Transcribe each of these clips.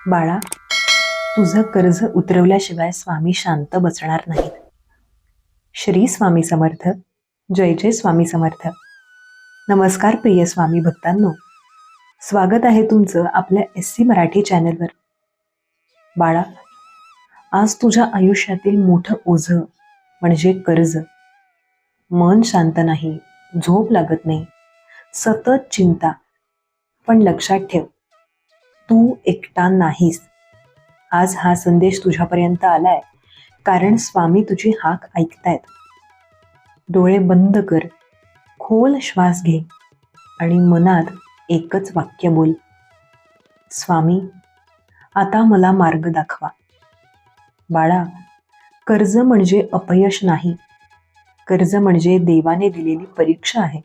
बाळा, तुझं कर्ज उतरवल्याशिवाय स्वामी शांत बसणार नाहीत. श्री स्वामी समर्थ. जय जय स्वामी समर्थ. नमस्कार प्रिय स्वामी भक्तांनो, स्वागत आहे तुमचं आपल्या SC मराठी चॅनलवर. बाळा, आज तुझ्या आयुष्यातील मोठं ओझं म्हणजे कर्ज. मन शांत नाही, झोप लागत नाही, सतत चिंता. पण लक्षात ठेव, तू एकटा नाहीस. आज हा संदेश तुझ्यापर्यंत आलाय कारण स्वामी तुझी हाक ऐकतायत. डोळे बंद कर, खोल श्वास घे आणि मनात एकच वाक्य बोल, स्वामी आता मला मार्ग दाखवा. बाळा, कर्ज म्हणजे अपयश नाही, कर्ज म्हणजे देवाने दिलेली परीक्षा आहे.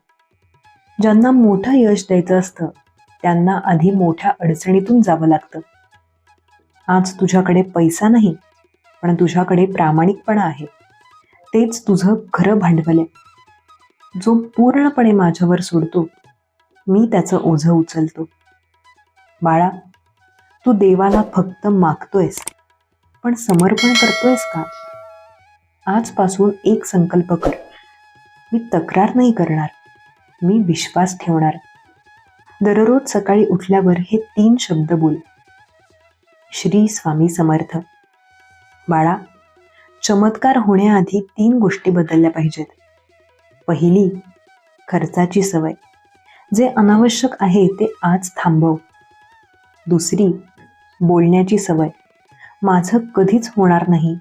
ज्यांना मोठं यश द्यायचं असतं त्यांना आधी मोठ्या अडचणीतून जावं लागतं. आज तुझ्याकडे पैसा नाही, पण तुझ्याकडे प्रामाणिकपणा आहे. तेच तुझं खरं भांडवल आहे. जो पूर्णपणे माझ्यावर सोडतो, मी त्याचं ओझं उचलतो. बाळा, तू देवाला फक्त मागतोयस, पण समर्पण करतोयस का? आजपासून एक संकल्प कर, मी तक्रार नाही करणार, मी विश्वास ठेवणार. दररोज सकाळी उठल्यावर हे 3 शब्द बोल, श्री स्वामी समर्थ. बाळा, चमत्कार होण्याआधी 3 गोष्टी बदलल्या पाहिजेत. पहिली, खर्चाची सवय. जे अनावश्यक आहे ते आज थांबव. दुसरी, बोलण्याची सवय. माझं कधीच होणार नाही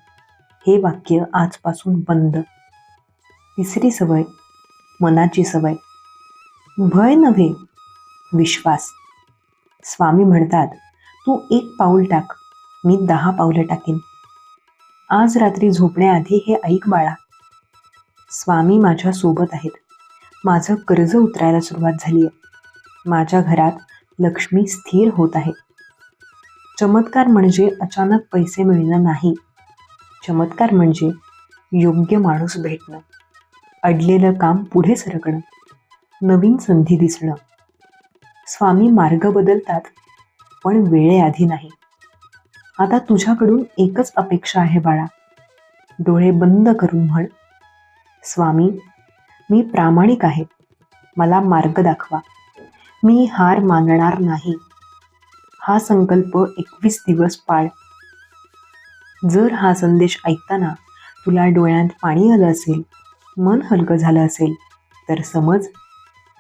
हे वाक्य आजपासून बंद. तिसरी सवय, मनाची सवय. भय नव्हे, विश्वास. स्वामी म्हणतात, तू 1 पाऊल टाक, मी 10 पावलं टाकीन. आज रात्री झोपण्याआधी हे ऐक बाळा, स्वामी माझ्या सोबत आहेत. माझं कर्ज उतरायला सुरुवात झाली आहे. माझ्या घरात लक्ष्मी स्थिर होत आहे. चमत्कार म्हणजे अचानक पैसे मिळणं नाही, चमत्कार म्हणजे योग्य माणूस भेटणं, अडलेलं काम पुढे सरकणं, नवीन संधी दिसणं. स्वामी मार्ग बदलतात, पण वेळेआधी नाही. आता तुझ्याकडून एकच अपेक्षा आहे बाळा, डोळे बंद करून म्हण, स्वामी मी प्रामाणिक आहे, मला मार्ग दाखवा, मी हार मानणार नाही. हा संकल्प 21 दिवस पाळ. जर हा संदेश ऐकताना तुला डोळ्यात पाणी आलं असेल, मन हलकं झालं असेल, तर समज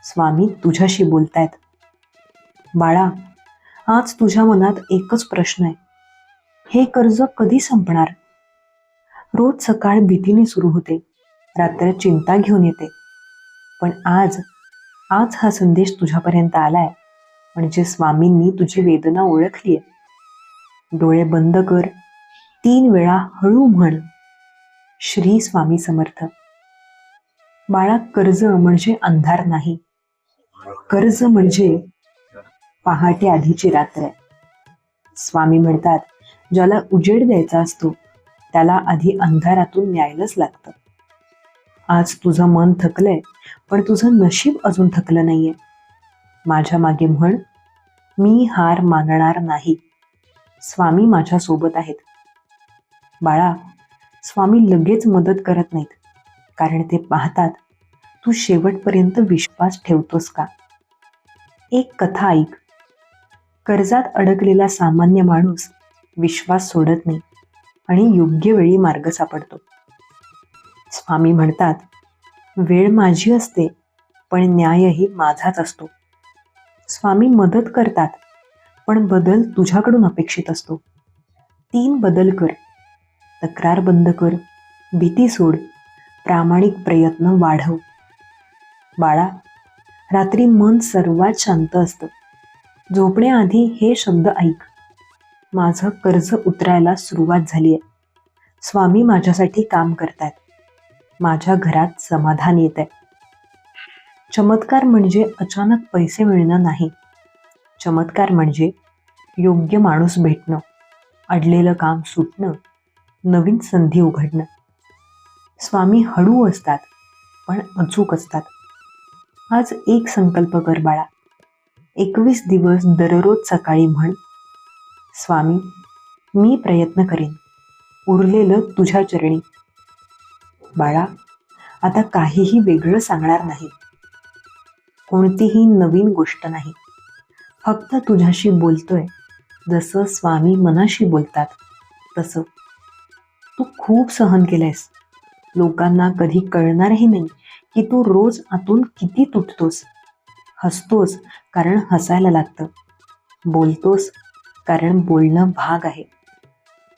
स्वामी तुझ्याशी बोलतायत. बाळा, आज तुझ्या मनात एकच प्रश्न आहे, हे कर्ज कधी संपणार? रोज सकाळ भीतीने सुरू होते, रात्र चिंता घेऊन येते. पण आज आज हा संदेश तुझ्यापर्यंत आलाय म्हणजे स्वामींनी तुझी वेदना ओळखली आहे. डोळे बंद कर, 3 वेळा हळू म्हण, श्री स्वामी समर्थ. बाळा, कर्ज म्हणजे अंधार नाही, कर्ज म्हणजे पहाटे आधीची रात्र आहे. स्वामी म्हणतात, ज्याला उजेड द्यायचा असतो त्याला आधी अंधारातून न्यायलाच लागतं. आज तुझं मन थकलंय, पण तुझं नशीब अजून थकलं नाहीये. माझ्या मागे म्हण, मी हार मानणार नाही, स्वामी माझ्या सोबत आहेत. बाळा, स्वामी लगेच मदत करत नाहीत, कारण ते पाहतात तू शेवटपर्यंत विश्वास ठेवतोस का. एक कथा ऐक. कर्जात अडकलेला सामान्य माणूस विश्वास सोडत नाही आणि योग्य वेळी मार्ग सापडतो. स्वामी म्हणतात, वेळ माझी असते, पण न्यायही माझाच असतो. स्वामी मदत करतात, पण बदल तुझ्याकडून अपेक्षित असतो. 3 बदल कर. तक्रार बंद कर, भीती सोड, प्रामाणिक प्रयत्न वाढव. बाळा, रात्री मन सर्वात शांत असतं. झोपण्याआधी हे शब्द ऐक, माझं कर्ज उतरायला सुरुवात झाली आहे. स्वामी माझ्यासाठी काम करतायत. माझ्या घरात समाधान येत आहे. चमत्कार म्हणजे अचानक पैसे मिळणं नाही, चमत्कार म्हणजे योग्य माणूस भेटणं, अडलेलं काम सुटणं, नवीन संधी उघडणं. स्वामी हळू असतात, पण अचूक असतात. आज एक संकल्प कर बाळा, 21 दिवस दररोज सकाळी म्हण, स्वामी, मी प्रयत्न करेन, उरलेलं तुझ्या चरणी. बाळा, आता काहीही वेगळं सांगणार नाही, कोणतीही नवीन गोष्ट नाही. फक्त तुझ्याशी बोलतोय जसं स्वामी मनाशी बोलतात तसं. तू खूप सहन केलंयस. लोकांना कधी कळणारही नाही की तू रोज आतून किती तुटतोस. हसतोस कारण हसायला लागतं, बोलतोस कारण बोलणं भाग आहे,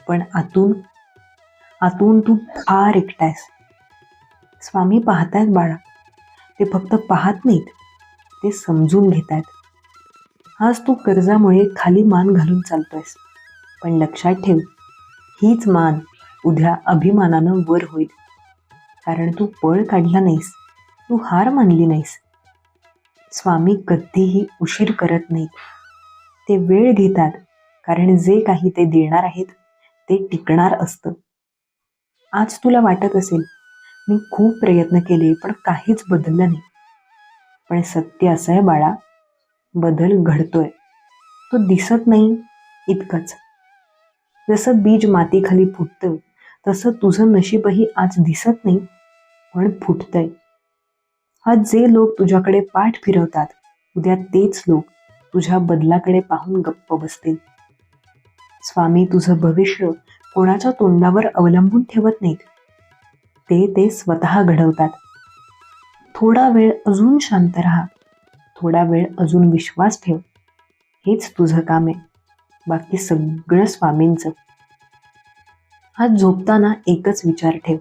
पण आतून आतून तू फार एकटायस. स्वामी पाहतायत बाळा, ते फक्त पाहत नाहीत, ते समजून घेतायत. आज तू कर्जामुळे खाली मान घालून चालतोयस, पण लक्षात ठेव, हीच मान उद्या अभिमानानं वर होईल. कारण तू पळ काढला नाहीस, तू हार मानली नाहीस. स्वामी कधीही उशीर करत नाहीत, ते वेळ घेतात, कारण जे काही ते देणार आहेत ते टिकणार असतं. आज तुला वाटत असेल, मी खूप प्रयत्न केले पण काहीच बदललं नाही. पण सत्य असं आहे बाळा, बदल घडतोय, तो दिसत नाही इतकंच. जसं बीज मातीखाली फुटतं तसं तुझं नशीबही आज दिसत नाही, पण फुटतंय. आज जे लोक तुझ्याकडे पाठ फिरवतात, उद्या तेच लोक तुझ्या बदलाकडे पाहून गप्प बसतील. स्वामी तुझं भविष्य कोणाच्या तोंडावर अवलंबून ठेवत नाहीत, ते स्वतः घडवतात. थोडा वेळ अजून शांत राहा, थोडा वेळ अजून विश्वास ठेव. हेच तुझं काम आहे, बाकी सगळं स्वामींचं. आज झोपताना एकच विचार ठेव,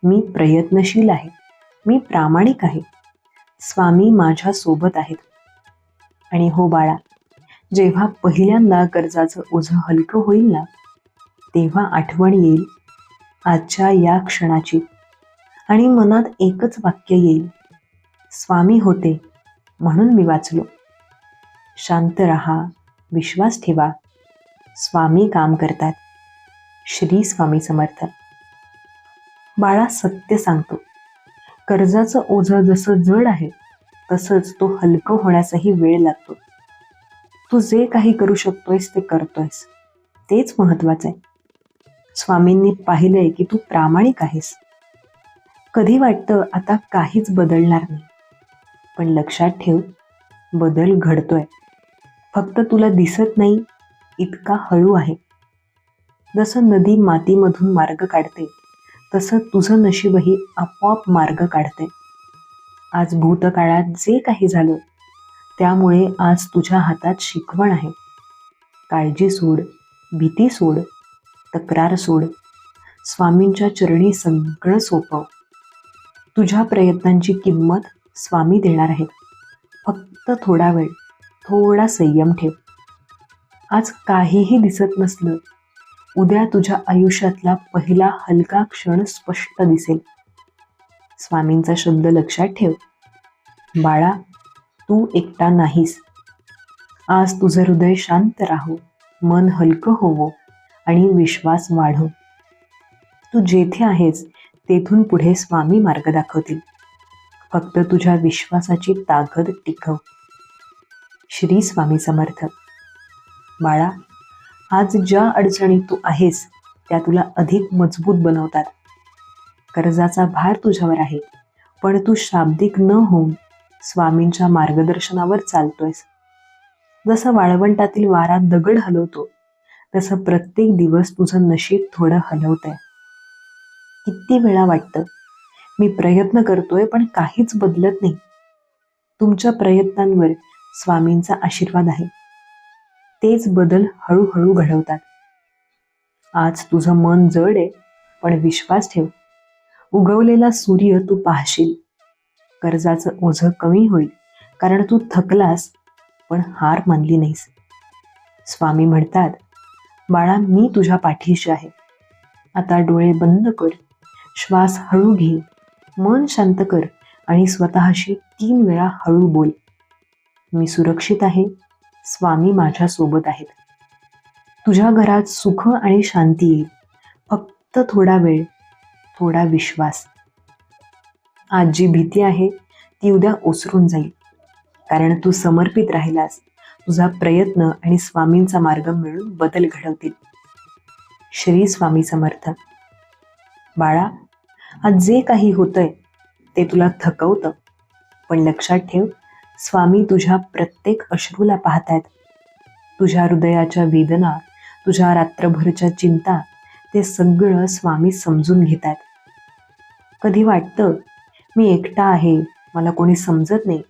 मी प्रयत्नशील आहे, मी प्रामाणिक आहे, स्वामी माझ्या सोबत आहेत. आणि हो बाळा, जेव्हा पहिल्यांदा कर्जाचं ओझं हलकं होईल ना, तेव्हा आठवण येईल आजच्या या क्षणाची, आणि मनात एकच वाक्य येईल, स्वामी होते म्हणून मी वाचलो. शांत रहा, विश्वास ठेवा, स्वामी काम करतात. श्री स्वामी समर्थ. बाळा, सत्य सांगतो, कर्जाचं ओझं जसं जड आहे तसंच तो हलकं होण्याचाही वेळ लागतो. तू जे काही करू शकतोयस ते करतोयस, तेच महत्वाचं आहे. स्वामींनी पाहिलंय की तू प्रामाणिक आहेस. कधी वाटतं आता काहीच बदलणार नाही, पण लक्षात ठेव, बदल घडतोय, फक्त तुला दिसत नाही इतका हळू आहे. जसं नदी मातीमधून मार्ग काढते तसं तुझं नशीबही आपोआप मार्ग काढते. आज भूतकाळात जे काही झालं त्यामुळे आज तुझ्या हातात शिकवण आहे. काळजी सोड, भीती सोड, तक्रार सोड, स्वामींच्या चरणी सगळं सोपव. तुझ्या प्रयत्नांची किंमत स्वामी देणार आहेत. फक्त थोडा वेळ, थोडा संयम ठेव. आज काहीही दिसत नसलं, उद्या तुझ्या आयुष्यातला पहिला हलका क्षण स्पष्ट दिसेल. स्वामींचा शब्द लक्षात ठेव, बाळा, तू एकटा नाहीस. आज तुझं हृदय शांत राहो, मन हलकं होवो आणि विश्वास वाढो. तू जेथे आहेस तेथून पुढे स्वामी मार्ग दाखवतील. फक्त तुझ्या विश्वासाची ताकद टिकव. श्री स्वामी समर्थ. बाळा, आज ज्या अडचणीत तू आहेस त्या तुला अधिक मजबूत बनवतात. कर्जाचा भार तुझ्यावर आहे, पण तू शाब्दिक न होऊन स्वामींच्या मार्गदर्शनावर चालतोयस. जसं वाळवंटातील वारा दगड हलवतो, तसं प्रत्येक दिवस तुझं नशीब थोडं हलवतंय. किती वेळा वाटतं, मी प्रयत्न करतोय पण काहीच बदलत नाही. तुमच्या प्रयत्नांवर स्वामींचा आशीर्वाद आहे, तेच बदल हळूहळू घडवतात. आज तुझं मन जड आहे, पण विश्वास ठेव, उगवलेला सूर्य तू पाहशील. कर्जाचं ओझं कमी होईल, कारण तू थकलास पण हार मानली नाहीस. स्वामी म्हणतात, बाळा, मी तुझ्या पाठीशी आहे. आता डोळे बंद कर, श्वास हळू घे, मन शांत कर आणि स्वतःशी 3 वेळा हळू बोल, मी सुरक्षित आहे, स्वामी माझ्या सोबत आहेत. तुझ्या घरात सुख आणि शांती येईल. फक्त थोडा वेळ, थोडा विश्वास. आज जी भीती आहे ती उद्या ओसरून जाईल, कारण तू समर्पित राहिलास, तुझा प्रयत्न आणि स्वामींचा मार्ग मिळून बदल घडवतील. श्री स्वामी समर्थ. बाळा, आज जे काही होतंय ते तुला थकवतं, पण लक्षात ठेव, स्वामी तुझ्या प्रत्येक अश्रूला पाहतायत. तुझ्या हृदयाच्या वेदना, तुझ्या रात्रभरच्या चिंता, ते सगळं स्वामी समजून घेतायत. कधी वाटतं मी एकटा आहे, मला कोणी समजत नाही,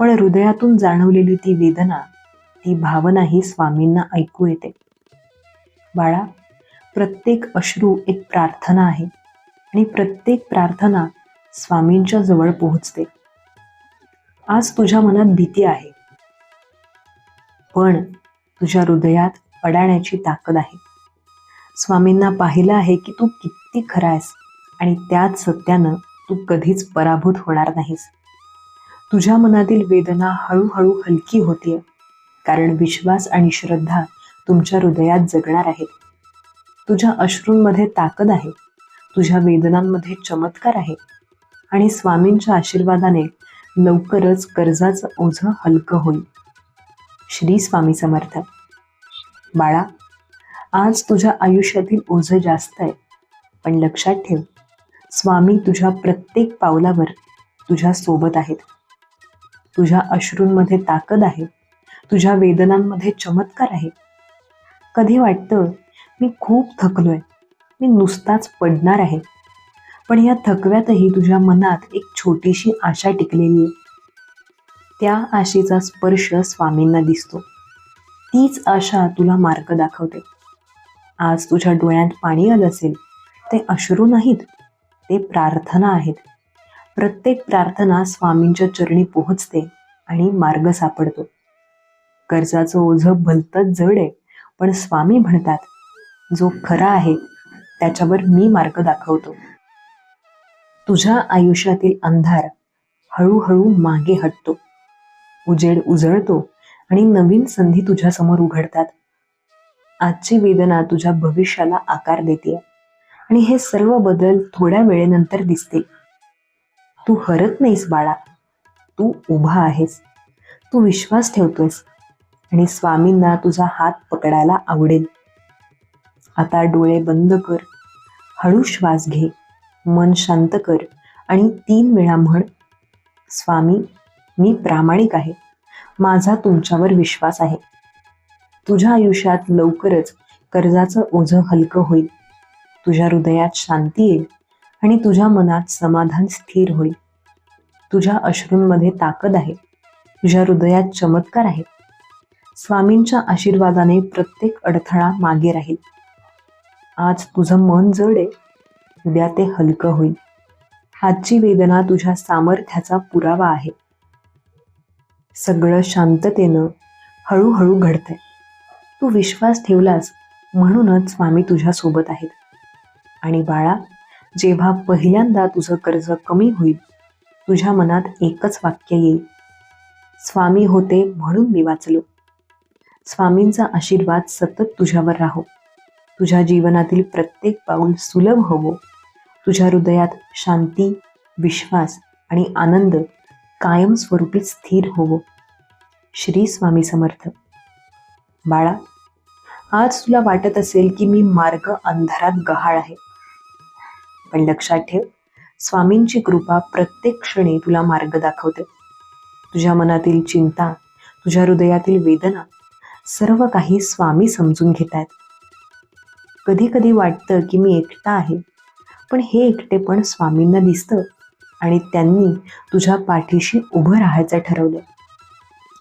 पण हृदयातून जाणवलेली ती वेदना, ती भावनाही स्वामींना ऐकू येते. बाळा, प्रत्येक अश्रू एक प्रार्थना आहे आणि प्रत्येक प्रार्थना स्वामींच्या जवळ पोहोचते. आज तुझ्या मनात भीती आहे, पण तुझ्या हृदयात अडाण्याची ताकद आहे. स्वामींना पाहिलं आहे की तू किती खरा आहेस आणि त्याच सत्यानं तू कधीच पराभूत होणार नाहीस. तुझ्या मनातील वेदना हळूहळू हलकी होतीये, कारण विश्वास आणि श्रद्धा तुमच्या हृदयात जगणार आहेत. तुझ्या अश्रूंमध्ये ताकद आहे, तुझ्या वेदनांमध्ये चमत्कार आहे आणि स्वामींच्या आशीर्वादाने लवकरच कर्जाचं ओझं हलकं होईल. श्री स्वामी समर्थ. बाळा, आज तुझ्या आयुष्यातील ओझं जास्त आहे, पण लक्षात ठेव, स्वामी तुझ्या प्रत्येक पावलावर तुझ्या सोबत आहेत. तुझ्या अश्रूंमध्ये ताकद आहे, तुझ्या वेदनांमध्ये चमत्कार आहे. कधी वाटतं मी खूप थकलोय, मी नुसताच पडणार आहे, पण या थकव्यातही तुझ्या मनात एक छोटीशी आशा टिकलेली आहे. त्या आशेचा स्पर्श स्वामींना दिसतो. तीच आशा तुला मार्ग दाखवते. आज तुझ्या डोळ्यात पाणी आलं असेल, ते अश्रू नाहीत, ते प्रार्थना आहेत. प्रत्येक प्रार्थना स्वामींच्या चरणी पोहोचते आणि मार्ग सापडतो. कर्जाचं ओझं भलतंच जड आहे, पण स्वामी म्हणतात, जो खरा आहे त्याच्यावर मी मार्ग दाखवतो. तुझ्या आयुष्यातील अंधार हळूहळू मागे हटतो, उजेड उजळतो आणि नवीन संधी तुझ्यासमोर उघडतात. आजची वेदना तुझ्या भविष्याला आकार देते आणि हे सर्व बदल थोड्या वेळेनंतर दिसतील. तू हरत नाहीस बाळा, तू उभा आहेस, तू विश्वास ठेवतोयस आणि स्वामींना तुझा हात पकडायला आवडेल. आता डोळे बंद कर, हळू श्वास घे, मन शांत कर आणि 3 वेळा म्हण, स्वामी, मी प्रामाणिक आहे, माझा तुमच्यावर विश्वास आहे. तुझ्या आयुष्यात लवकरच कर्जाचं ओझं हलकं होईल. तुझ्या हृदयात शांती येईल आणि तुझ्या मनात समाधान स्थिर होईल. तुझ्या अश्रूंमध्ये ताकद आहे, तुझ्या हृदयात चमत्कार आहे. स्वामींच्या आशीर्वादाने प्रत्येक अडथळा मागे राहील. आज तुझं मन जड आहे, उद्या ते हलकं होईल. आजची वेदना तुझ्या सामर्थ्याचा पुरावा आहे. सगळं शांततेनं हळूहळू घडतंय. तू विश्वास ठेवलास म्हणूनच स्वामी तुझ्या सोबत आहेत. आणि बाळा, जेव्हा पहिल्यांदा तुझं कर्ज कमी होईल, तुझ्या मनात एकच वाक्य येईल, स्वामी होते म्हणून मी वाचलो. स्वामींचा आशीर्वाद सतत तुझ्यावर राहो. तुझ्या जीवनातील प्रत्येक पाऊल सुलभ होवो. तुझ्या हृदयात शांती, विश्वास आणि आनंद कायमस्वरूपी स्थिर होवो. श्री स्वामी समर्थ. बाळा, आज तुला वाटत असेल की मी मार्ग अंधारात गहाळ आहे, पण लक्षात ठेव, स्वामींची कृपा प्रत्येक क्षणी तुला मार्ग दाखवते. तुझ्या मनातील चिंता, तुझ्या हृदयातील वेदना, सर्व काही स्वामी समजून घेतायत. कधी कधी वाटतं की मी एकटा आहे, पण हे एकटेपण स्वामींना दिसतं आणि त्यांनी तुझ्या पाठीशी उभं राहायचं ठरवलं.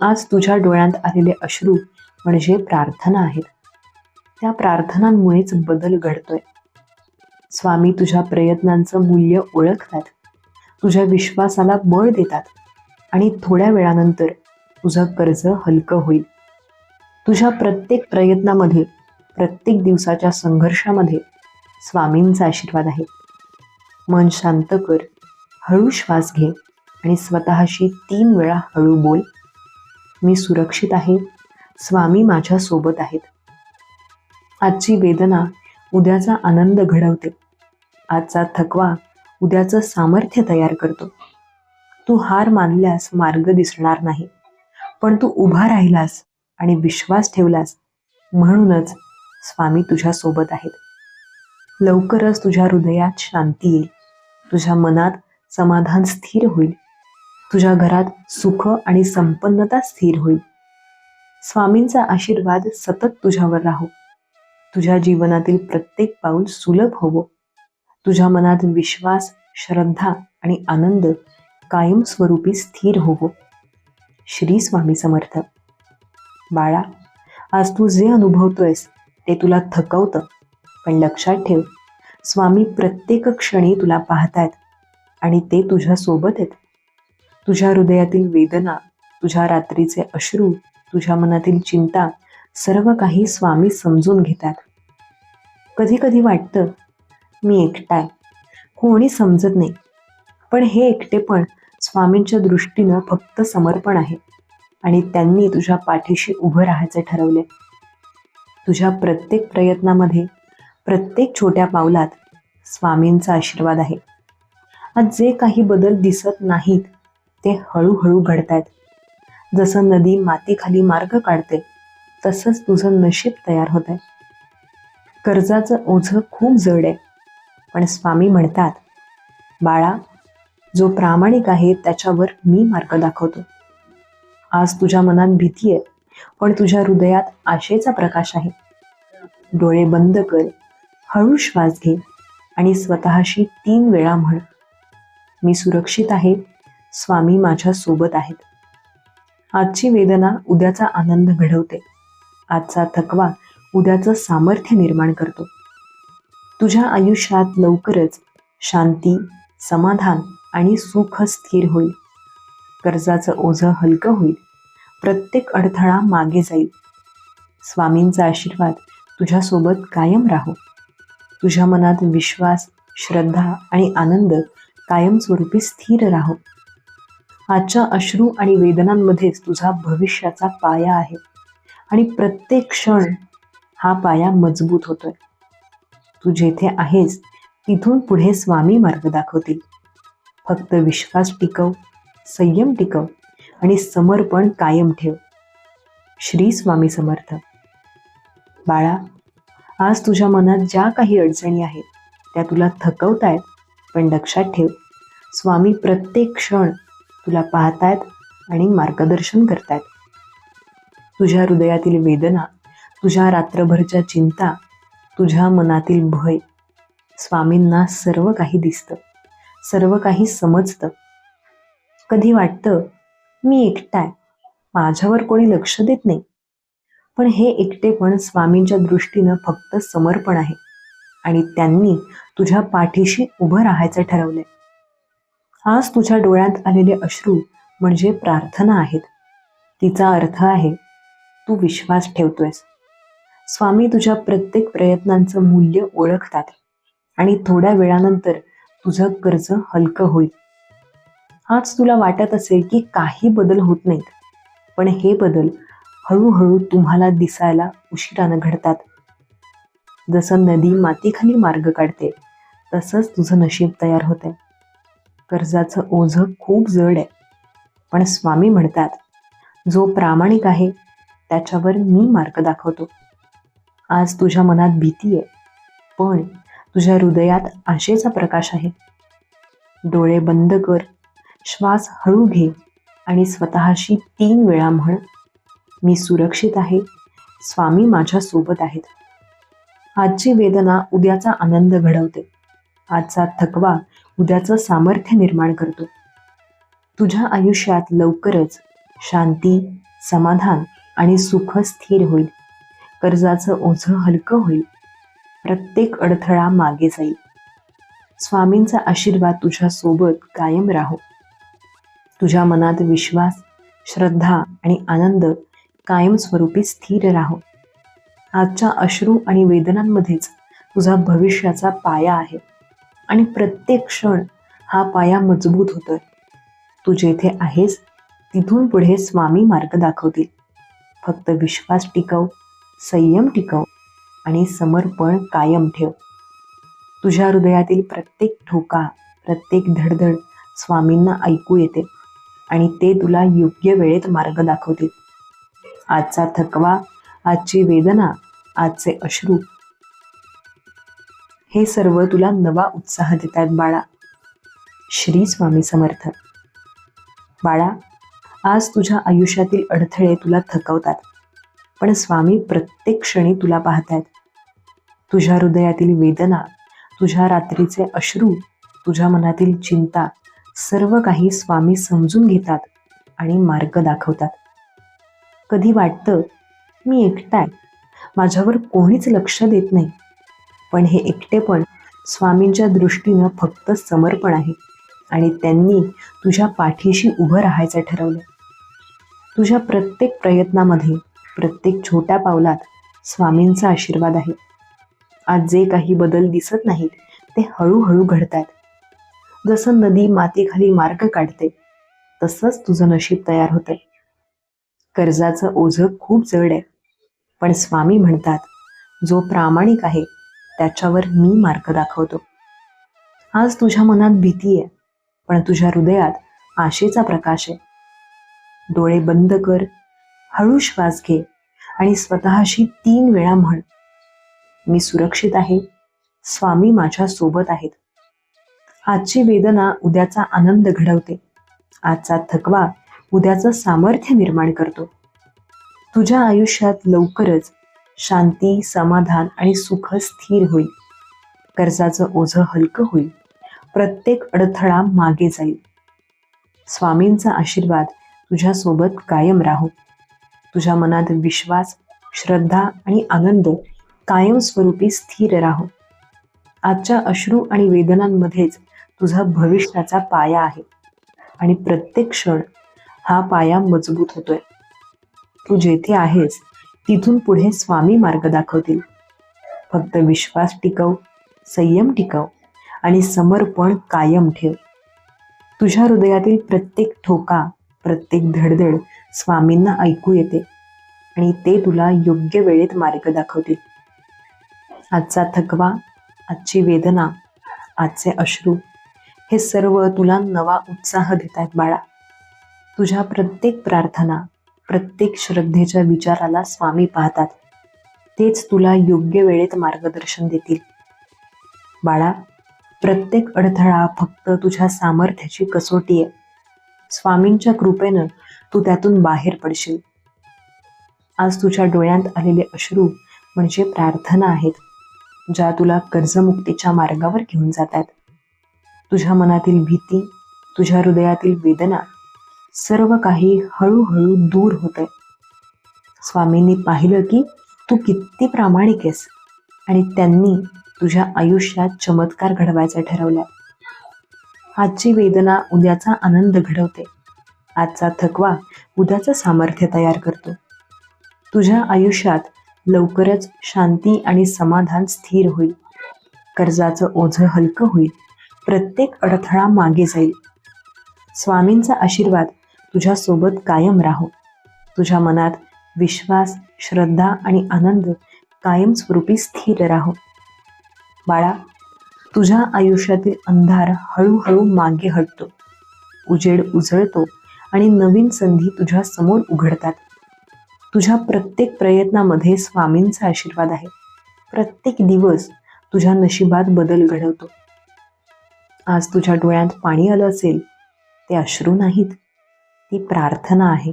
आज तुझ्या डोळ्यात आलेले अश्रू म्हणजे प्रार्थना आहेत. त्या प्रार्थनांमुळेच बदल घडतोय. स्वामी तुझ्या प्रयत्नांचं मूल्य ओळखतात, तुझ्या विश्वासाला बळ देतात आणि थोड्या वेळानंतर तुझं कर्ज हलकं होईल. तुझ्या प्रत्येक प्रयत्नामध्ये, प्रत्येक दिवसाच्या संघर्षामध्ये स्वामींचा आशीर्वाद आहे. मन शांत कर, हळू श्वास घे आणि स्वतःशी 3 वेळा हळू बोल, मी सुरक्षित आहे, स्वामी माझ्या सोबत आहेत. आजची वेदना उद्याचा आनंद घडवते. आजचा थकवा उद्याचं सामर्थ्य तयार करतो. तू हार मानल्यास मार्ग दिसणार नाही, पण तू उभा राहिलास आणि विश्वास ठेवलास, म्हणूनच स्वामी तुझ्या सोबत आहेत. लवकरच तुझ्या हृदयात शांती येईल, तुझ्या मनात समाधान स्थिर होईल, तुझ्या घरात सुख आणि संपन्नता स्थिर होईल. स्वामींचा आशीर्वाद सतत तुझ्यावर राहो. तुझ्या जीवनातील प्रत्येक पाऊल सुलभ होवो. तुझ्या मनात विश्वास, श्रद्धा आणि आनंद कायमस्वरूपी स्थिर होवो. श्री स्वामी समर्थ. बाळा, आज तू जे अनुभवतोयस ते तुला थकवतं, पण लक्षात ठेव, स्वामी प्रत्येक क्षणी तुला पाहतायत आणि ते तुझ्या सोबत आहेत. तुझ्या हृदयातील वेदना, तुझ्या रात्रीचे अश्रू, तुझ्या मनातील चिंता, सर्व काही स्वामी समजून घेतात. कधी कधी वाटतं, मी एकटाय, कोणी समजत नाही. पण हे एकटेपण स्वामींच्या दृष्टीनं फक्त समर्पण आहे आणि त्यांनी तुझ्या पाठीशी उभं राहायचं ठरवले. तुझ्या प्रत्येक प्रयत्नामध्ये, प्रत्येक छोट्या पावलात स्वामींचा आशीर्वाद आहे. आज जे काही बदल दिसत नाहीत ते हळूहळू घडतायत. जसं नदी मातीखाली मार्ग काढते, तसंच तुझं नशीब तयार होत आहे. कर्जाचं ओझं खूप जड आहे, पण स्वामी म्हणतात, बाळा, जो प्रामाणिक आहे त्याच्यावर मी मार्ग दाखवतो. आज तुझ्या मनात भीती आहे, पण तुझ्या हृदयात आशेचा प्रकाश आहे. डोळे बंद कर, हळू श्वास घे आणि स्वतःशी 3 वेळा म्हण, मी सुरक्षित आहे, स्वामी माझ्या सोबत आहेत. आजची वेदना उद्याचा आनंद घडवते. आजचा थकवा उद्याचं सामर्थ्य निर्माण करतो. तुझ्या आयुष्यात लवकरच शांती, समाधान आणि सुख स्थिर होईल. कर्जाचं ओझं हलकं होईल. प्रत्येक अडथळा मागे जाईल. स्वामींचा आशीर्वाद तुझ्यासोबत कायम राहो. तुझ्या मनात विश्वास, श्रद्धा आणि आनंद कायमस्वरूपी स्थिर राहो. आजच्या अश्रू आणि वेदनांमध्येच तुझा भविष्याचा पाया आहे आणि प्रत्येक क्षण हा पाया मजबूत होतोय. तू जेथे आहेस तिथून पुढे स्वामी मार्ग दाखवतील. फक्त विश्वास टिकव, संयम टिकव आणि समर्पण कायम ठेव. श्री स्वामी समर्थ. बाळा, आज तुझ्या मनात ज्या काही अडचणी आहेत त्या तुला थकवतायत, पण लक्षात ठेव, स्वामी प्रत्येक क्षण तुला पाहतायत आणि मार्गदर्शन करतायत. तुझ्या हृदयातील वेदना, तुझ्या रात्रभरच्या चिंता, तुझ्या मनातील भय, स्वामींना सर्व काही दिसतं, सर्व काही समजतं. कधी वाटतं, मी एकटाय, माझ्यावर कोणी लक्ष देत नाही. पण हे एकटेपण स्वामींच्या दृष्टीनं फक्त समर्पण आहे आणि त्यांनी तुझ्या पाठीशी उभं राहायचं ठरवलंय. आज तुझ्या डोळ्यात आलेले अश्रू म्हणजे प्रार्थना आहेत. तिचा अर्थ आहे, तू विश्वास ठेवतोयस. स्वामी तुझ्या प्रत्येक प्रयत्नांचं मूल्य ओळखतात आणि थोड्या वेळानंतर तुझं कर्ज हलकं होईल. आज तुला वाटत असेल की काही बदल होत नाहीत, पण हे बदल हळूहळू तुम्हाला दिसायला उशिरानं घडतात. जसं नदी मातीखाली मार्ग काढते, तसंच तुझं नशीब तयार होतंय. कर्जाचं ओझं खूप जड आहे, पण स्वामी म्हणतात, जो प्रामाणिक आहे त्याच्यावर मी मार्ग दाखवतो. आज तुझ्या मनात भीती आहे, पण तुझ्या हृदयात आशेचा प्रकाश आहे. डोळे बंद कर, श्वास हळू घे आणि स्वतःशी 3 वेळा म्हण, मी सुरक्षित आहे, स्वामी माझ्या सोबत आहेत. आजची वेदना उद्याचा आनंद घडवते. आजचा थकवा उद्याचं सामर्थ्य निर्माण करतो. तुझ्या आयुष्यात लवकरच शांती, समाधान आणि सुख स्थिर होईल. कर्जाचं ओझं हलकं होईल. प्रत्येक अडथळा मागे जाईल. स्वामींचा आशीर्वाद तुझ्या सोबत कायम राहो. तुझ्या मनात विश्वास, श्रद्धा आणि आनंद कायमस्वरूपी स्थिर राहो. आजच्या अश्रू आणि वेदनांमध्येच तुझा भविष्याचा पाया आहे आणि प्रत्येक क्षण हा पाया मजबूत होतोय. तू जेथे आहेस तिथून पुढे स्वामी मार्ग दाखवतील. फक्त विश्वास टिकव, संयम टिकव आणि समर्पण कायम ठेव. तुझ्या हृदयातील प्रत्येक ठोका, प्रत्येक धडधड स्वामींना ऐकू येते. आणि ते तुला योग्य वेळेत मार्ग दाखवतील. आजचा थकवा, आजची वेदना, आजचे अश्रू हे सर्व तुला नवा उत्साह देत आहेत बाळा. श्री स्वामी समर्थ. बाळा, आज तुझ्या आयुष्यातील अडथळे तुला थकवतात, पण स्वामी प्रत्येक क्षणी तुला पाहतायत. तुझ्या हृदयातील वेदना, तुझ्या रात्रीचे अश्रू, तुझ्या मनातील चिंता सर्व काही स्वामी समजून घेतात आणि मार्ग दाखवतात. कधी वाटतं मी एकटा आहे, माझ्यावर कोणीच लक्ष देत नाही, पण हे एकटेपण स्वामींच्या दृष्टीनं फक्त समर्पण आहे आणि त्यांनी तुझ्या पाठीशी उभं राहायचं ठरवलं. तुझ्या प्रत्येक प्रयत्नामध्ये, प्रत्येक छोट्या पावलात स्वामींचा आशीर्वाद आहे. आज जे काही बदल दिसत नाहीत ते हळूहळू घडतात. जसं नदी मातीखाली मार्ग काढते, तसंच तुझं नशीब तयार होतंय. कर्जाचं ओझं खूप जड आहे, पण स्वामी म्हणतात, जो प्रामाणिक आहे त्याच्यावर मी मार्ग दाखवतो. आज तुझ्या मनात भीती आहे, पण तुझ्या हृदयात आशेचा प्रकाश आहे. डोळे बंद कर, हळू श्वास घे आणि स्वतःशी 3 वेळा म्हण, मी सुरक्षित आहे, स्वामी माझ्या सोबत आहेत. आजची वेदना उद्याचा आनंद घडवते. आजचा थकवा उद्याचं सामर्थ्य निर्माण करतो. तुझ्या आयुष्यात लवकरच शांती, समाधान आणि सुख स्थिर होईल. कर्जाचं ओझं हलकं होईल. प्रत्येक अडथळा मागे जाईल. स्वामींचा आशीर्वाद तुझ्यासोबत कायम राहो. तुझ्या मनात विश्वास, श्रद्धा आणि आनंद कायमस्वरूपी स्थिर राहो. आजच्या अश्रू आणि वेदनांमध्येच तुझा भविष्याचा पाया आहे आणि प्रत्येक क्षण हा पाया मजबूत होतोय. तू जेथे आहेस तिथून पुढे स्वामी मार्ग दाखवतील. फक्त विश्वास टिकव, संयम टिकव आणि समर्पण कायम ठेव. तुझ्या हृदयातील प्रत्येक ठोका, प्रत्येक धडधड स्वामींना ऐकू येते आणि ते तुला योग्य वेळेत मार्ग दाखवतील. आजचा थकवा, आजची वेदना, आजचे अश्रू हे सर्व तुला नवा उत्साह देत आहेत बाळा. तुझ्या प्रत्येक प्रार्थना, प्रत्येक श्रद्धेच्या विचाराला स्वामी पाहतात. तेच तुला योग्य वेळेत मार्गदर्शन देतील. बाळा, प्रत्येक अडथळा फक्त तुझ्या सामर्थ्याची कसोटी आहे. स्वामींच्या कृपेनं तू त्यातून बाहेर पडशील. आज तुझ्या डोळ्यात आलेले अश्रू म्हणजे प्रार्थना आहेत, ज्या तुला कर्जमुक्तीच्या मार्गावर घेऊन जातात. तुझ्या मनातील भीती, तुझ्या हृदयातील वेदना सर्व काही हळूहळू दूर होतंय. स्वामींनी पाहिलं की तू किती प्रामाणिक आहेस आणि त्यांनी तुझ्या आयुष्यात चमत्कार घडवायचा ठरवलाय. आजची वेदना उद्याचा आनंद घडवते. आजचा थकवा उद्याचं सामर्थ्य तयार करतो. तुझ्या आयुष्यात लवकरच शांती आणि समाधान स्थिर होईल. कर्जाचं ओझं हलकं होईल. प्रत्येक अडथळा मागे जाईल. स्वामींचा आशीर्वाद तुझ्यासोबत कायम राहो. तुझ्या मनात विश्वास, श्रद्धा आणि आनंद कायमस्वरूपी स्थिर राहो. बाळा, तुझ्या आयुष्यातील अंधार हळूहळू मागे हटतो. उजेड उजळतो आणि नवीन संधी तुझ्या समोर उघडतात. तुझ्या प्रत्येक प्रयत्नामध्ये स्वामींचा आशीर्वाद आहे. प्रत्येक दिवस तुझ्या नशिबात बदल घडवतो. आज तुझ्या डोळ्यात पाणी आलं असेल, ते अश्रू नाहीत, ती प्रार्थना आहे.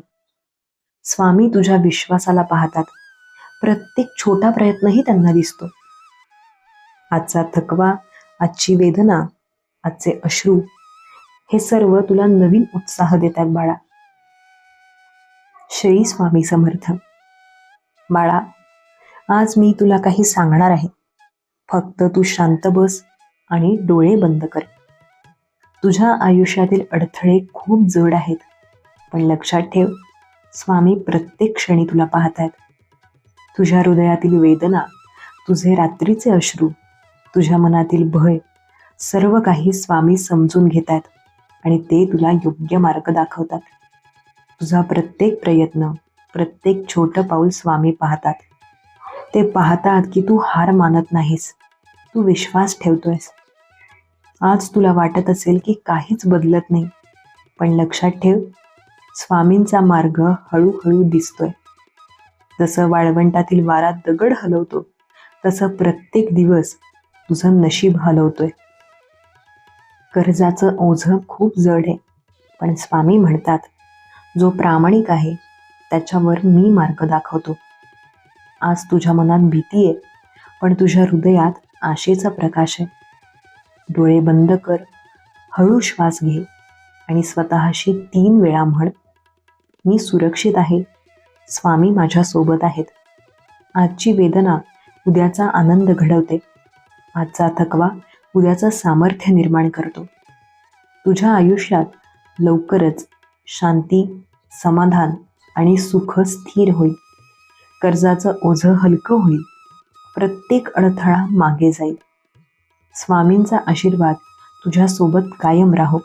स्वामी तुझ्या विश्वासाला पाहतात. प्रत्येक छोटा प्रयत्नही त्यांना दिसतो. आजचा थकवा, आजची वेदना, आजचे अश्रू हे सर्व तुला नवीन उत्साह देतात बाळा. श्री स्वामी समर्थ. बाळा, आज मी तुला काही सांगणार आहे. फक्त तू शांत बस आणि डोळे बंद कर. तुझ्या आयुष्यातील अडथळे खूप जड आहेत, पण लक्षात ठेव, स्वामी प्रत्येक क्षणी तुला पाहतायत. तुझ्या हृदयातील वेदना, तुझे रात्रीचे अश्रू, तुझ्या मनातील भय सर्व काही स्वामी समजून घेतात आणि ते तुला योग्य मार्ग दाखवतात. तुझा प्रत्येक प्रयत्न, प्रत्येक छोटं पाऊल स्वामी पाहतात. ते पाहतात की तू हार मानत नाहीस, तू विश्वास ठेवतोयस. आज तुला वाटत असेल की काहीच बदलत नाही, पण लक्षात ठेव, स्वामींचा मार्ग हळूहळू दिसतोय. जसं वाळवंटातील वारा दगड हलवतो, तसं प्रत्येक दिवस तुझं नशीब हलवतोय. कर्जाचं ओझं खूप जड आहे, पण स्वामी म्हणतात, जो प्रामाणिक आहे त्याच्यावर मी मार्ग दाखवतो. आज तुझ्या मनात भीती आहे, पण तुझ्या हृदयात आशेचा प्रकाश आहे. डोळे बंद कर, हळू श्वास घे आणि स्वतःशी 3 वेळा म्हण, मी सुरक्षित आहे, स्वामी माझ्या सोबत आहेत. आजची वेदना उद्याचा आनंद घडवते. आजचा थकवा उद्याचं सामर्थ्य निर्माण करतो. तुझ्या आयुष्यात लवकरच शांती, समाधान आणि सुख स्थिर होईल. कर्जाचं ओझं हलकं होईल. प्रत्येक अडथळा मागे जाईल. स्वामींचा आशीर्वाद तुझ्यासोबत कायम राहो.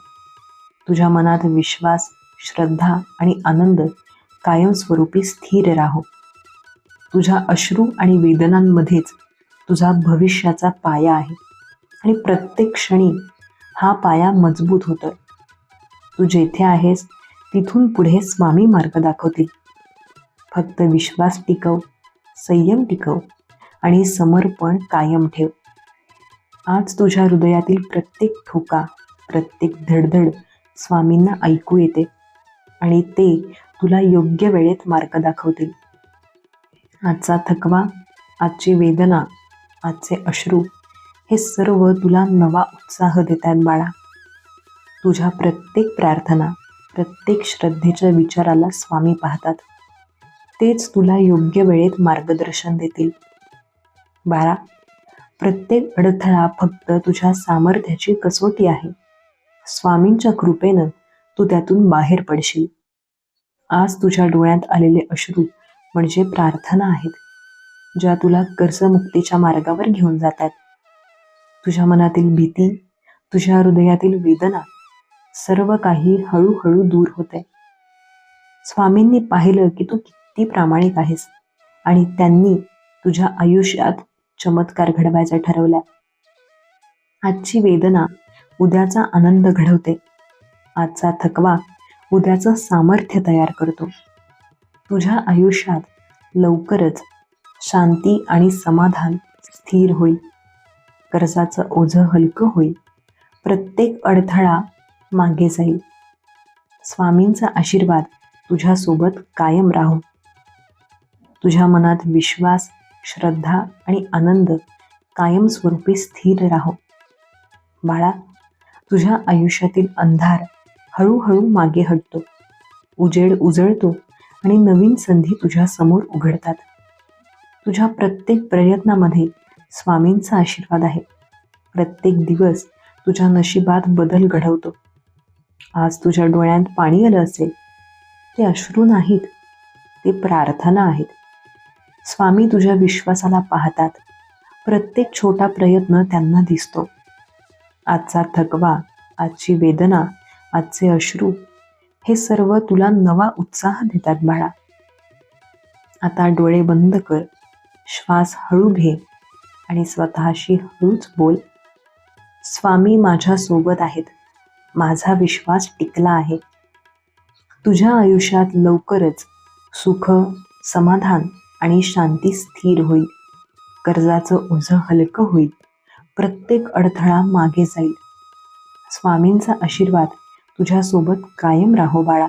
तुझ्या मनात विश्वास, श्रद्धा आणि आनंद कायमस्वरूपी स्थिर राहो. तुझ्या अश्रू आणि वेदनांमध्येच तुझा भविष्याचा पाया आहे आणि प्रत्येक क्षणी हा पाया मजबूत होतोय. तू जेथे आहेस तिथून पुढे स्वामी मार्ग दाखवतील. फक्त विश्वास टिकव, संयम टिकव आणि समर्पण कायम ठेव. आज तुझ्या हृदयातील प्रत्येक ठोका, प्रत्येक धडधड स्वामींना ऐकू येते आणि ते तुला योग्य वेळेत मार्ग दाखवतील. आजचा थकवा, आजची वेदना, आजचे अश्रू हे सर्व तुला नवा उत्साह देतात बाळा. तुझ्या प्रत्येक प्रार्थना, प्रत्येक श्रद्धेच्या विचाराला स्वामी पाहतात. तेच तुला योग्य वेळेत मार्गदर्शन देतील. बाळा, प्रत्येक अडथळा फक्त तुझ्या सामर्थ्याची कसोटी आहे. स्वामींच्या कृपेनं तू त्यातून बाहेर पडशील. आज तुझ्या डोळ्यात आलेले अश्रू म्हणजे प्रार्थना आहेत, ज्या तुला कर्जमुक्तीच्या मार्गावर घेऊन जातात. तुझ्या मनातील भीती, तुझ्या हृदयातील वेदना सर्व काही हळूहळू दूर होते. स्वामींनी पाहिलं की तू किती प्रामाणिक आहेस आणि त्यांनी तुझ्या आयुष्यात चमत्कार घडवायचा ठरवला. आजची वेदना उद्याचा आनंद घडवते. आजचा थकवा उद्याचं सामर्थ्य तयार करतो. तुझ्या आयुष्यात लवकरच शांती आणि समाधान स्थिर होईल. कर्जाचं ओझं हलकं होईल. प्रत्येक अडथळा मागे जाईल. स्वामींचा आशीर्वाद तुझ्यासोबत कायम राहो. तुझ्या मनात विश्वास, श्रद्धा आणि आनंद कायमस्वरूपी स्थिर राहो. बाळा, तुझ्या आयुष्यातील अंधार हळूहळू मागे हटतो. उजेड उजळतो आणि नवीन संधी तुझ्या समोर उघडतात. तुझ्या प्रत्येक प्रयत्नामध्ये स्वामींचा आशीर्वाद आहे. प्रत्येक दिवस तुझ्या नशिबात बदल घडवतो. आज तुझ्या डोळ्यात पाणी आलं असेल, ते अश्रू नाहीत, ते प्रार्थना आहेत. स्वामी तुझ्या विश्वासाला पाहतात. प्रत्येक छोटा प्रयत्न त्यांना दिसतो. आजचा थकवा, आजची वेदना, आजचे अश्रू हे सर्व तुला नवा उत्साह देतात बाळा. आता डोळे बंद कर, श्वास हळू घे आणि स्वतःशी हळूच बोल, स्वामी माझ्या सोबत आहेत, माझा विश्वास टिकला आहे. तुझ्या आयुष्यात लवकरच सुख, समाधान आणि शांती स्थिर होईल. कर्जाचं ओझं हलकं होईल. प्रत्येक अडथळा मागे जाईल. स्वामींचा आशीर्वाद तुझ्यासोबत कायम राहो बाळा.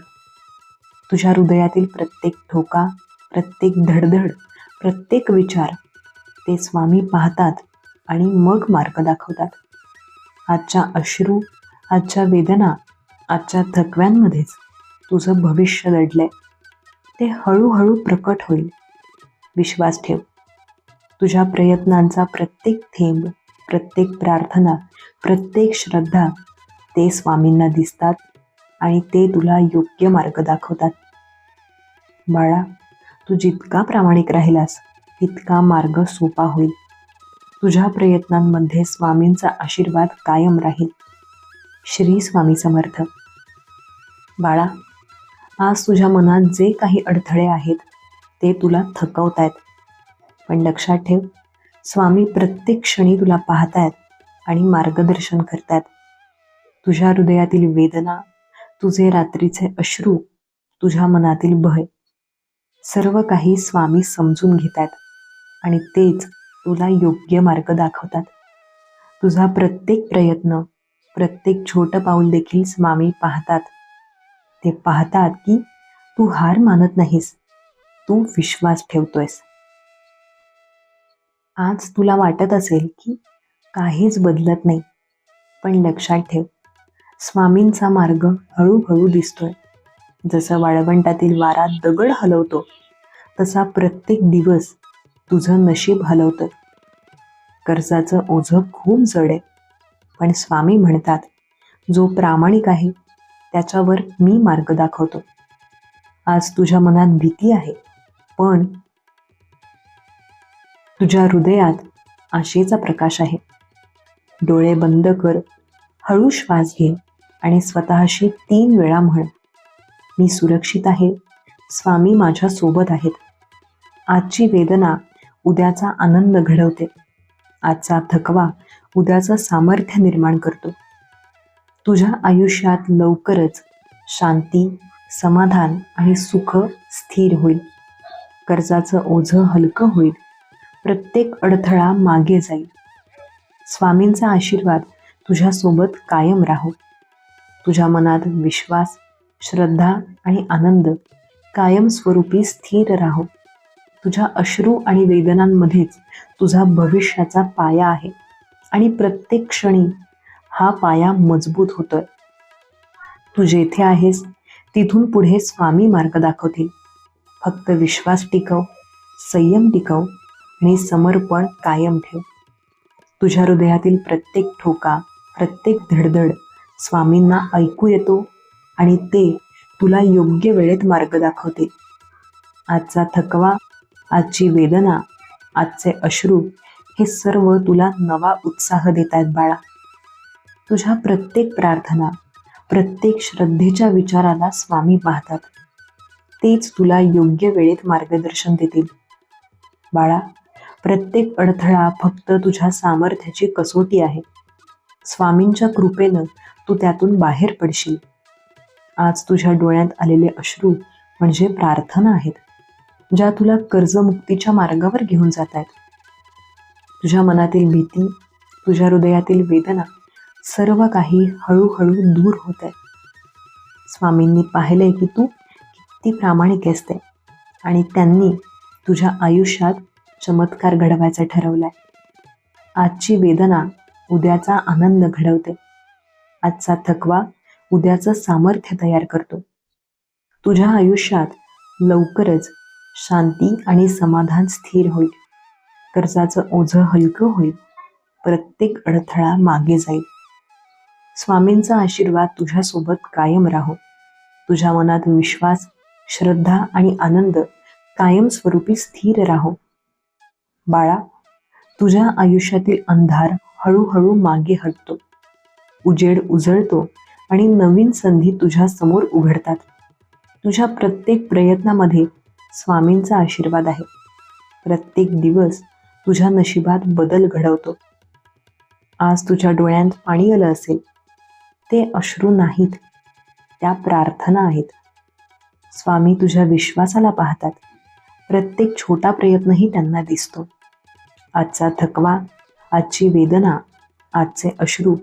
तुझ्या हृदयातील प्रत्येक ठोका, प्रत्येक धडधड, प्रत्येक विचार ते स्वामी पाहतात आणि मग मार्ग दाखवतात. आजच्या अश्रू, आजच्या वेदना, आजच्या थकव्यांमध्येच तुझं भविष्य दडलंय. ते हळूहळू प्रकट होईल. विश्वास ठेव. तुझ्या प्रयत्नांचा प्रत्येक थेंब, प्रत्येक प्रार्थना, प्रत्येक श्रद्धा ते स्वामींना दिसतात आणि ते तुला योग्य मार्ग दाखवतात. बाळा, तू जितका प्रामाणिक राहिलास तितका मार्ग सोपा होईल. तुझ्या प्रयत्नांमध्ये स्वामींचा आशीर्वाद कायम राहील. श्री स्वामी समर्थ. बाळा, आज तुझ्या मनात जे काही अडथळे आहेत ते तुला थकवतायत, पण लक्षात ठेव, स्वामी प्रत्येक क्षणी तुला पाहतायत आणि मार्गदर्शन करतायत. तुझ्या हृदयातील वेदना, तुझे रात्रीचे अश्रू तुझ्या मनातील भय सर्व काही स्वामी समजून घेतात आणि तेच तुला योग्य मार्ग दाखवतात. तुझा प्रत्येक प्रयत्न, प्रत्येक छोटं पाऊल देखील स्वामी पाहतात. ते पाहतात की तू हार मानत नाहीस, तू विश्वास ठेवतोयस. आज तुला वाटत असेल की काहीच बदलत नाही, पण लक्षात ठेव, स्वामींचा मार्ग हळूहळू दिसतोय. जसं वाळवंटातील वारा दगड हलवतो, तसा प्रत्येक दिवस तुझं नशीब हलवतोय. कर्जाचं ओझं खूप जड आहे, पण स्वामी म्हणतात, जो प्रामाणिक आहे त्याच्यावर मी मार्ग दाखवतो. आज तुझ्या मनात भीती आहे, पण तुझ्या हृदयात आशेचा प्रकाश आहे. डोळे बंद कर, हळू श्वास घे आणि स्वतःशी 3 वेळा म्हण, मी सुरक्षित आहे, स्वामी माझ्या सोबत आहेत. आजची वेदना उद्याचा आनंद घडवते. आजचा थकवा उद्याचं सामर्थ्य निर्माण करतो. तुझ्या आयुष्यात लवकरच शांती, समाधान आणि सुख स्थिर होईल. कर्जाचं ओझं हलकं होईल. प्रत्येक अडथळा मागे जाईल. स्वामींचा आशीर्वाद तुझ्यासोबत कायम राहो. तुझ्या मनात विश्वास, श्रद्धा आणि आनंद कायमस्वरूपी स्थिर राहो. तुझ्या अश्रू आणि वेदनांमध्येच तुझा भविष्याचा पाया आहे आणि प्रत्येक क्षणी हा पाया मजबूत होतोय. तू जेथे आहेस तिथून पुढे स्वामी मार्ग दाखवतील. फक्त विश्वास टिकव, संयम टिकव आणि समर्पण कायम ठेव. तुझ्या हृदयातील प्रत्येक ठोका, प्रत्येक धडधड स्वामींना ऐकू येतो आणि ते तुला योग्य वेळेत मार्ग दाखवतील. आजचा थकवा, आजची वेदना, आजचे अश्रू हे सर्व तुला नवा उत्साह देत आहेत बाळा. तुझ्या प्रत्येक प्रार्थना, प्रत्येक श्रद्धेच्या विचाराला स्वामी पाहतात. तेच तुला योग्य वेळेत मार्गदर्शन देतील. बाळा, प्रत्येक अडथळा फक्त तुझ्या सामर्थ्याची कसोटी आहे. स्वामींच्या कृपेनं तू त्यातून बाहेर पडशील. आज तुझ्या डोळ्यात आलेले अश्रू म्हणजे प्रार्थना आहेत, ज्या तुला कर्जमुक्तीच्या मार्गावर घेऊन जात आहेत. तुझ्या मनातील भीती, तुझ्या हृदयातील वेदना सर्व काही हळूहळू दूर होत आहे. स्वामींनी पाहिलंय की तू किती प्रामाणिक असते आणि त्यांनी तुझ्या आयुष्यात चमत्कार घडवायचा ठरवलाय. आजची वेदना उद्याचा आनंद घडवते. आजचा थकवा उद्याचं सामर्थ्य तयार करतो. तुझ्या आयुष्यात लवकरच शांती आणि समाधान स्थिर होईल. कर्जाचं ओझं हलकं होईल. प्रत्येक अडथळा मागे जाईल. स्वामींचा आशीर्वाद तुझ्यासोबत कायम राहो. तुझ्या मनात विश्वास, श्रद्धा आणि आनंद कायमस्वरूपी स्थिर राहो. बाळा, तुझ्या आयुष्यातील अंधार हळूहळू मागे हटतो. उजेड उजळतो आणि नवीन संधी तुझ्या समोर उघडतात. तुझ्या प्रत्येक प्रयत्नामध्ये स्वामींचा आशीर्वाद आहे. प्रत्येक दिवस तुझ्या नशिबात बदल घडवतो. आज तुझ्या डोळ्यात पाणी आलं असेल, ते अश्रू नाहीत, त्या प्रार्थना आहेत. स्वामी तुझ्या विश्वासाला पाहतात. प्रत्येक छोटा प्रयत्नही त्यांना दिसतो. आजचा थकवा, आजची वेदना, आजचे अश्रू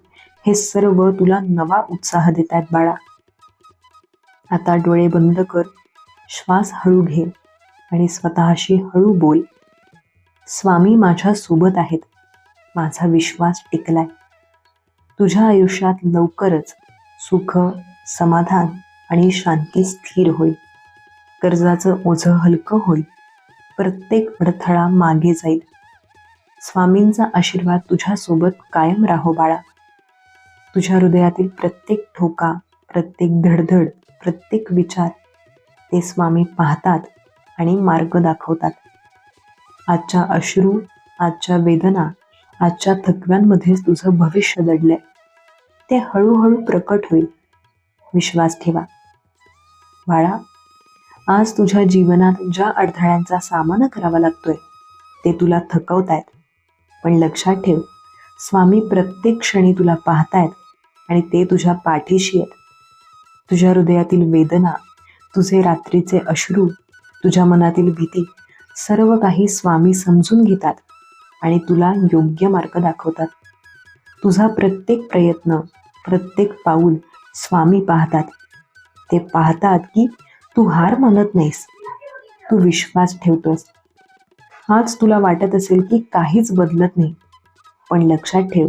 हे सर्व तुला नवा उत्साह देतात बाळा. आता डोळे बंद कर, श्वास हळू घे आणि स्वतःशी हळू बोल, स्वामी माझ्या सोबत आहेत, माझा विश्वास टिकलाय. तुझ्या आयुष्यात लवकरच सुख, समाधान आणि शांती स्थिर होईल. कर्जाचं ओझं हलकं होईल. प्रत्येक अडथळा मागे जाईल. स्वामींचा आशीर्वाद तुझ्यासोबत कायम राहो बाळा. तुझ्या हृदयातील प्रत्येक ठोका, प्रत्येक धडधड, प्रत्येक विचार ते स्वामी पाहतात आणि मार्ग दाखवतात. आजच्या अश्रू, आजच्या वेदना, आजच्या थकव्यांमध्येच तुझं भविष्य दडलंय. ते हळूहळू प्रकट होईल. विश्वास ठेवा बाळा. आज तुझ्या जीवनात ज्या अडथळ्यांचा सामना करावा लागतोय ते तुला थकवतायत, पण लक्षात ठेव, स्वामी प्रत्येक क्षणी तुला पाहतायत आणि ते तुझ्या पाठीशी आहेत. तुझ्या हृदयातील वेदना, तुझे रात्रीचे अश्रू, तुझ्या मनातील भीती सर्व काही स्वामी समजून घेतात आणि तुला योग्य मार्ग दाखवतात. तुझा प्रत्येक प्रयत्न, प्रत्येक पाऊल स्वामी पाहतात. ते पाहतात की तू हार मानत नाहीस, तू विश्वास ठेवतोस. आज तुला वाटत असेल की काहीच बदलत नाही, पण लक्षात ठेव,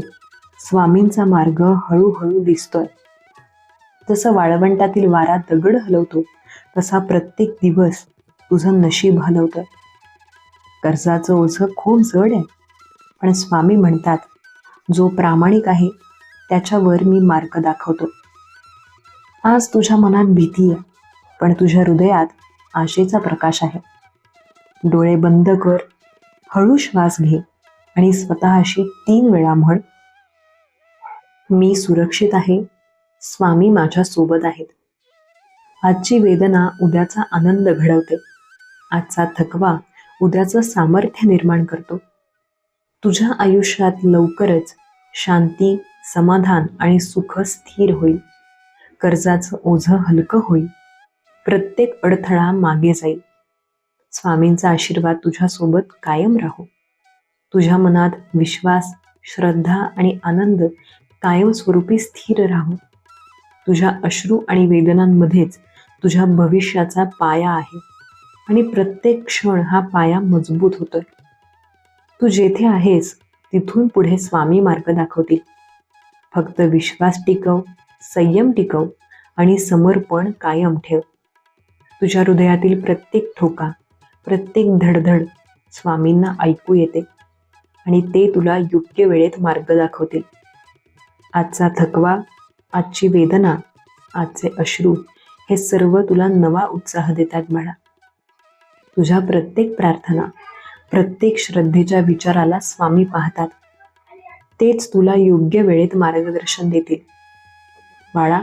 स्वामींचा मार्ग हळूहळू दिसतोय. जसं वाळवंटातील वारा दगड हलवतो, तसा प्रत्येक दिवस तुझं नशीब हलवतोय. कर्जाचं ओझं खूप जड आहे, पण स्वामी म्हणतात, जो प्रामाणिक आहे त्याच्यावर मी मार्ग दाखवतो. आज तुझ्या मनात भीती आहे, पण तुझ्या हृदयात आशेचा प्रकाश आहे. डोळे बंद कर, हळू श्वास घे आणि स्वतःशी 3 वेळा म्हण, मी सुरक्षित आहे, स्वामी माझ्या सोबत आहेत. आजची वेदना उद्याचा आनंद घडवते. आजचा थकवा उद्याचं सामर्थ्य निर्माण करतो. तुझ्या आयुष्यात लवकरच शांती, समाधान आणि सुख स्थिर होईल. कर्जाचं ओझं हलकं होईल. प्रत्येक अडथळा मागे जाईल. स्वामींचा आशीर्वाद तुझ्यासोबत कायम राहो. तुझ्या मनात विश्वास, श्रद्धा आणि आनंद कायमस्वरूपी स्थिर राहो. तुझ्या अश्रू आणि वेदनांमध्येच तुझ्या भविष्याचा पाया आहे आणि प्रत्येक क्षण हा पाया मजबूत होतोय. तू जेथे आहेस तिथून पुढे स्वामी मार्ग दाखवतील. फक्त विश्वास टिकव, संयम टिकव आणि समर्पण कायम ठेव. तुझ्या हृदयातील प्रत्येक ठोका, प्रत्येक धडधड स्वामींना ऐकू येते आणि ते तुला योग्य वेळेत मार्ग दाखवतील. आजचा थकवा, आजची वेदना, आजचे अश्रू हे सर्व तुला नवा उत्साह देतात बाळा. तुझ्या प्रत्येक प्रार्थना, प्रत्येक श्रद्धेच्या विचाराला स्वामी पाहतात. तेच तुला योग्य वेळेत मार्गदर्शन देतील. बाळा,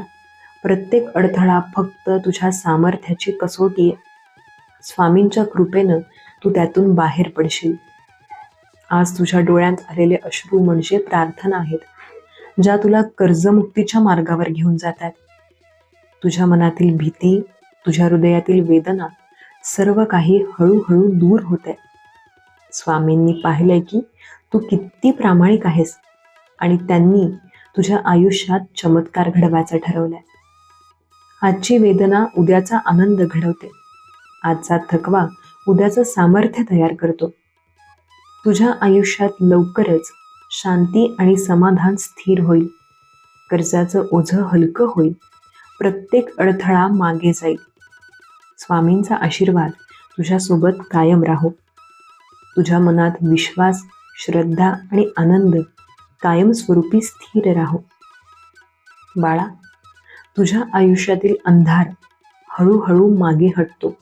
प्रत्येक अडथळा फक्त तुझ्या सामर्थ्याची कसोटी आहे. स्वामींच्या कृपेनं तू त्यातून बाहेर पडशील. आज तुझ्या डोळ्यात आलेले अश्रू म्हणजे प्रार्थना आहेत, ज्या तुला कर्जमुक्तीच्या मार्गावर घेऊन जातात. तुझ्या मनातील भीती, तुझ्या हृदयातील वेदना सर्व काही हळूहळू दूर होते. स्वामींनी पाहिलंय की तू किती प्रामाणिक आहेस आणि त्यांनी तुझ्या आयुष्यात चमत्कार घडवायचं ठरवलंय. आजची वेदना उद्याचा आनंद घडवते. आजचा थकवा उद्याचं सामर्थ्य तयार करतो. तुझ्या आयुष्यात लवकरच शांती आणि समाधान स्थिर होईल. कर्जाचं ओझं हलकं होईल. प्रत्येक अडथळा मागे जाईल. स्वामींचा आशीर्वाद तुझ्यासोबत कायम राहो. तुझ्या मनात विश्वास, श्रद्धा आणि आनंद कायमस्वरूपी स्थिर राहो. बाळा, तुझ्या आयुष्यातील अंधार हळूहळू मागे हटतो.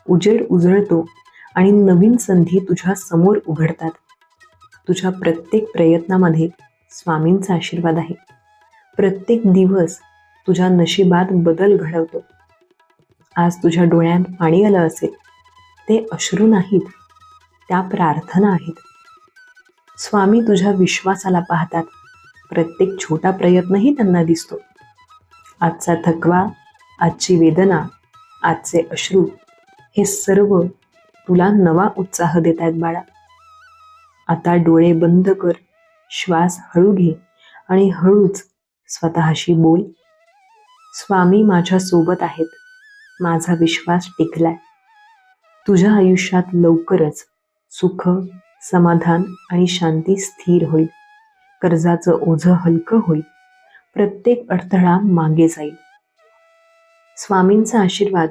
उजेड उजळतो आणि नवीन संधी तुझ्या समोर उघडतात. तुझ्या प्रत्येक प्रयत्नामध्ये स्वामींचा आशीर्वाद आहे. प्रत्येक दिवस तुझ्या नशिबात बदल घडवतो. आज तुझ्या डोळ्यात पाणी आलं असेल, ते अश्रू नाहीत, त्या प्रार्थना आहेत. स्वामी तुझ्या विश्वासाला पाहतात. प्रत्येक छोटा प्रयत्नही त्यांना दिसतो. आजचा थकवा, आजची वेदना, आजचे अश्रू हे सर्व तुला नवा उत्साह देत आहेत बाळा. आता डोळे बंद कर, श्वास हळू घे आणि हळूच स्वतःशी बोल, स्वामी माझ्या सोबत आहेत, माझा विश्वास टिकलाय. तुझ्या आयुष्यात लवकरच सुख, समाधान आणि शांती स्थिर होईल. कर्जाचं ओझं हलकं होईल. प्रत्येक अडथळा मागे जाईल. स्वामींचा आशीर्वाद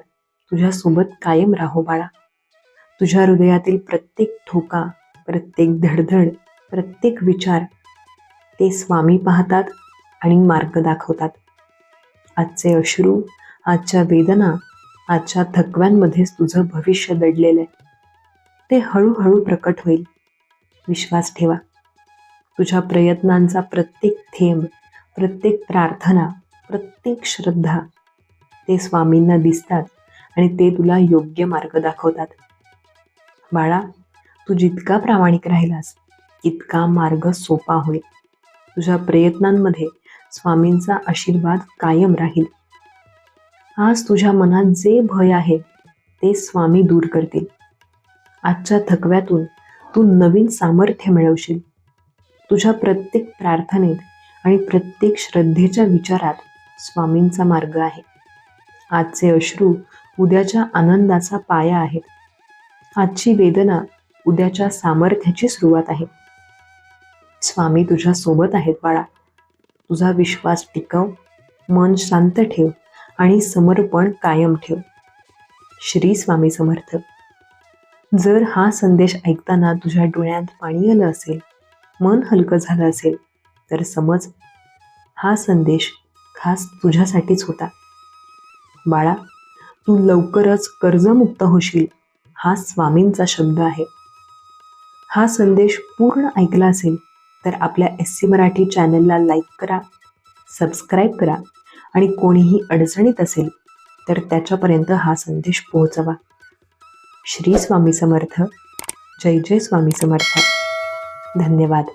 तुझ्यासोबत कायम राहो बाळा. तुझ्या हृदयातील प्रत्येक ठोका, प्रत्येक धडधड, प्रत्येक विचार ते स्वामी पाहतात आणि मार्ग दाखवतात. आजचे अश्रू, आजच्या वेदना, आजच्या थकव्यांमध्येच तुझं भविष्य दडलेलं आहे. ते हळूहळू प्रकट होईल. विश्वास ठेवा. तुझ्या प्रयत्नांचा प्रत्येक थेंब, प्रत्येक प्रार्थना, प्रत्येक श्रद्धा ते स्वामींना दिसतात आणि ते तुला योग्य मार्ग दाखवतात. बाळा, तू जितका प्रामाणिक राहिलास तितका मार्ग सोपा होईल. तुझ्या प्रयत्नांमध्ये स्वामींचा आशीर्वाद कायम राहील. आज तुझ्या मनात जे भय आहे ते स्वामी दूर करतील. आजच्या थकव्यातून तू नवीन सामर्थ्य मिळवशील. तुझ्या प्रत्येक प्रार्थनेत आणि प्रत्येक श्रद्धेच्या विचारात स्वामींचा मार्ग आहे. आजचे अश्रू उद्याच्या आनंदाचा पाया आहेत. आजची वेदना उद्याच्या सामर्थ्याची सुरुवात आहे. स्वामी तुझ्या सोबत आहेत बाळा. तुझा विश्वास टिकव, मन शांत ठेव आणि समर्पण कायम ठेव. श्री स्वामी समर्थ. जर हा संदेश ऐकताना तुझ्या डोळ्यात पाणी आलं असेल, मन हलकं झालं असेल, तर समज हा संदेश खास तुझ्यासाठीच होता. बाळा, तू लवकरच कर्जमुक्त होशील, हा स्वामींचा शब्द आहे. हा संदेश पूर्ण ऐकला असेल तर आपल्या SC मराठी चॅनलला लाईक करा, सबस्क्राईब करा आणि कोणीही अडचणीत असेल तर त्याच्यापर्यंत हा संदेश पोहोचवा. श्री स्वामी समर्थ. जय जय स्वामी समर्थ. धन्यवाद.